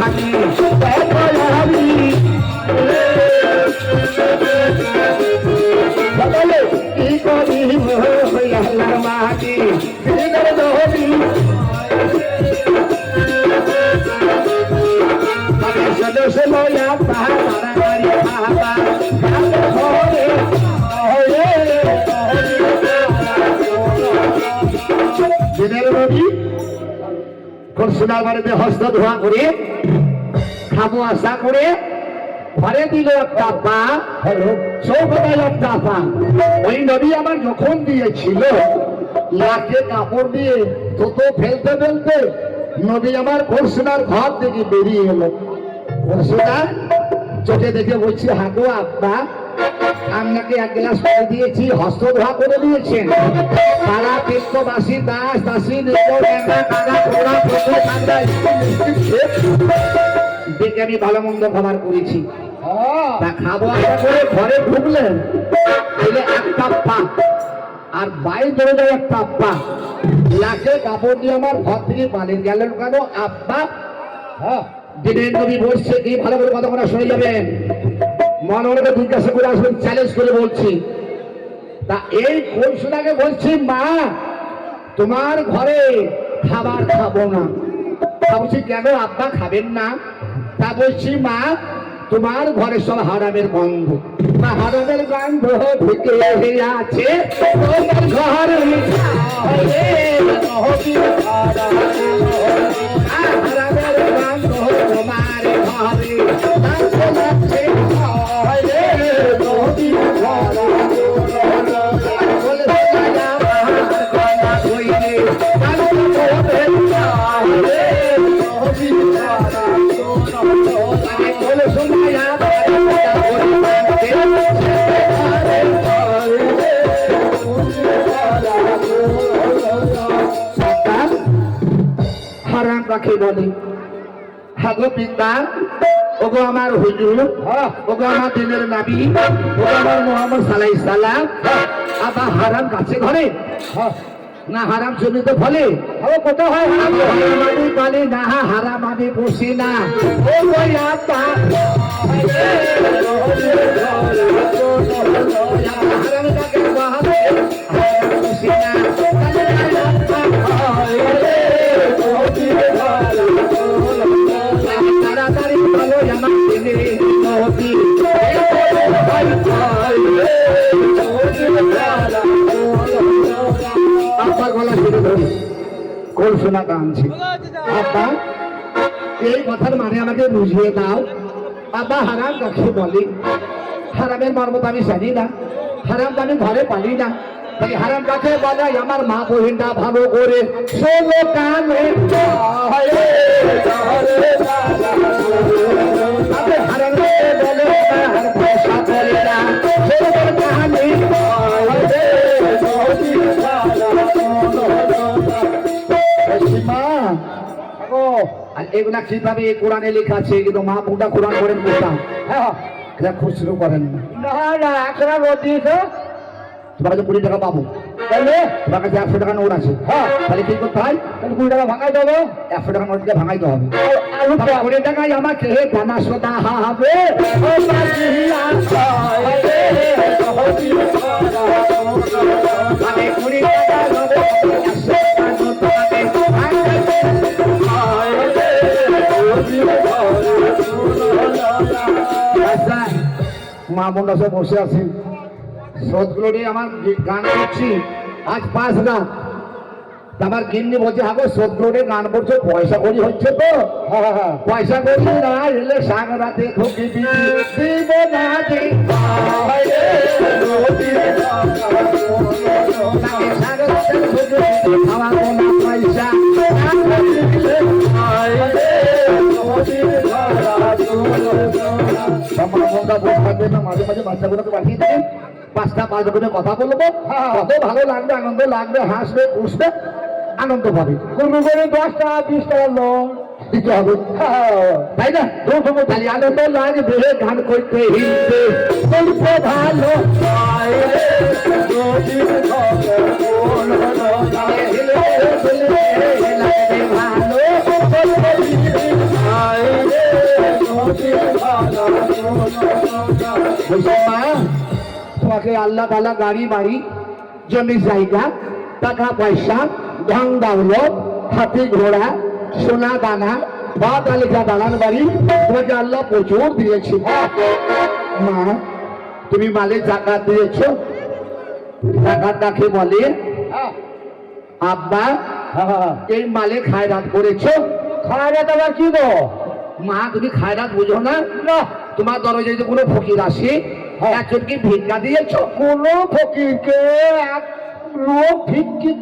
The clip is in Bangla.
মাটি আমি কি করি আল্লাহর মাটি নদী সদস্য লয়া পাহাড়ি বাবা দিনের নদী সোনার বাড়িতে হস্ত ধোয়া করে খাবো আশা করে ঘরে দিল একটা পা চৌকটায় একটা পা ওই নদী আমার যখন দিয়েছিল লাখে কাপড় দিয়ে থুতো ফেলতে ফেলতে নদী আমার খরসোনার ঘর থেকে বেরিয়ে এলো খরসোনা চোখে দেখে বলছি হাগো আব্বা আপনাকে এক গ্লাস পানি দিয়েছি হস্ত ধোয়া করে দিয়েছেন পাড়া পিত্তবাসী দাস দাসী দেখে আমি ভালো মন্দ খাবার করেছি তা খাবো আশা করে ঘরে ঢুকলেন তাহলে একটা পা আর বাইরে ধরে যায় একটা পা লাখে কাপড় দিয়ে আমার ঘর থেকে পালিয়ে গেলেন কেন আব্বা দিনের নবী বসছে কি ভালো করে কথা বলা শুনে যাবেন মনে মনে জিজ্ঞাসা করে আসবেন চ্যালেঞ্জ করে বলছি তা এই কলসুনাকে বলছি মা তোমার ঘরে খাবার খাবো না বলছি কেন আব্বা খাবেন না তা বলছি মা তোমার ঘরে সব হারামের গন্ধ হারামের গন্ধ ঢুকে আছে তোমার ঘরে হারামের গন্ধ তোমার ঘরে হারাম রাখে বলে হাগো পিতা ওগো আমার হুজুর ওগো আমার দিনের নবী ওগো আমার মুহাম্মদ সাল্লাল্লাহু আলাইহি সাল্লাম আবার হারাম কাছে ঘরে না হারাম জমিতে ফলে কত হয় হারাম আমি বলি না হারাম আমি বসি না ও ওই আপা হারাম কাকে বলে বসি না তাড়াতাড়ি বলো আমার দিনে নবী আব্বার গলা শুরু ধরি কলসোনা টানছি আব্বা এই কথার মানে আমাকে বুঝিয়ে দাও আব্বা হারাম কাকে বলে হারামের মর্ম তো আমি জানি না হারাম তো আমি ঘরে পালি না তাই হারাম কাকে বলে আমার মা বহিনটা ভালো করে শোনো কানে হারাম বলে পয়সা করে না কাহানি আর এগুলা কিভাবে কোরআনে লেখা আছে কিন্তু মা পুটা কোরআন করেন কোথাও হ্যাঁ খুচরো করেন না একটা রোদ দিয়েছো তোমার কাছে 20 টাকা পাবো তাহলে তোমার কাছে 100 টাকা নোট আছে তাহলে কি করতে হয় তাহলে 20 টাকা ভাঙাই দেবো 100 টাকা নোটকে ভাঙাইতে হবে 20 টাকায় আমাকে দানা সোদা হবে আমি 20 টাকা মা বোনরা সব বসে আছি স্রোতগুলো নিয়ে আমার গান করছি আজ 5 রাত আমার গিন্নি বলছে হাগো স্রোতগুলো নিয়ে গান করছো পয়সা করি হচ্ছে তো পয়সা করি না এলে সাগ রাতে ঢুকি দিব না খাওয়াবো না পয়সা মাঝে মাঝে বাচ্চাগুলোকে পাঠিয়ে দেবেন 5টা 5 করে কথা বলবো কত ভালো লাগবে আনন্দ লাগবে হাসবে পুষবে আনন্দ পাবে কোনো করে 10 টাকা 20 টাকা লোন দিতে হবে তাই না তাহলে আনন্দ লাগবে গান করতে হিলতে বলতে ভালো ভালো বলছে মা তোমাকে আল্লাহ তাআলা গাড়ি বাড়ি জমি জায়গা টাকা পয়সা ধন দৌলত হাতি ঘোড়া সোনা দানা বা তালিকা দালান বাড়ি তোমাকে আল্লাহ প্রচুর দিয়েছে। মা তুমি মালে জাকাত দিয়েছ, জাকাত কাকে বলে? আব্বা এই মালে খায়রাত করেছো। খায়রাত আবার কি গো? মা তুমি খায়রাত বুঝো না? তোমার দরজায় যে কোনো ফকির আসে একজনকে ভিক্ষা দিয়েছো? কোনো ফকিরকে এক লোক ভিক্ষিত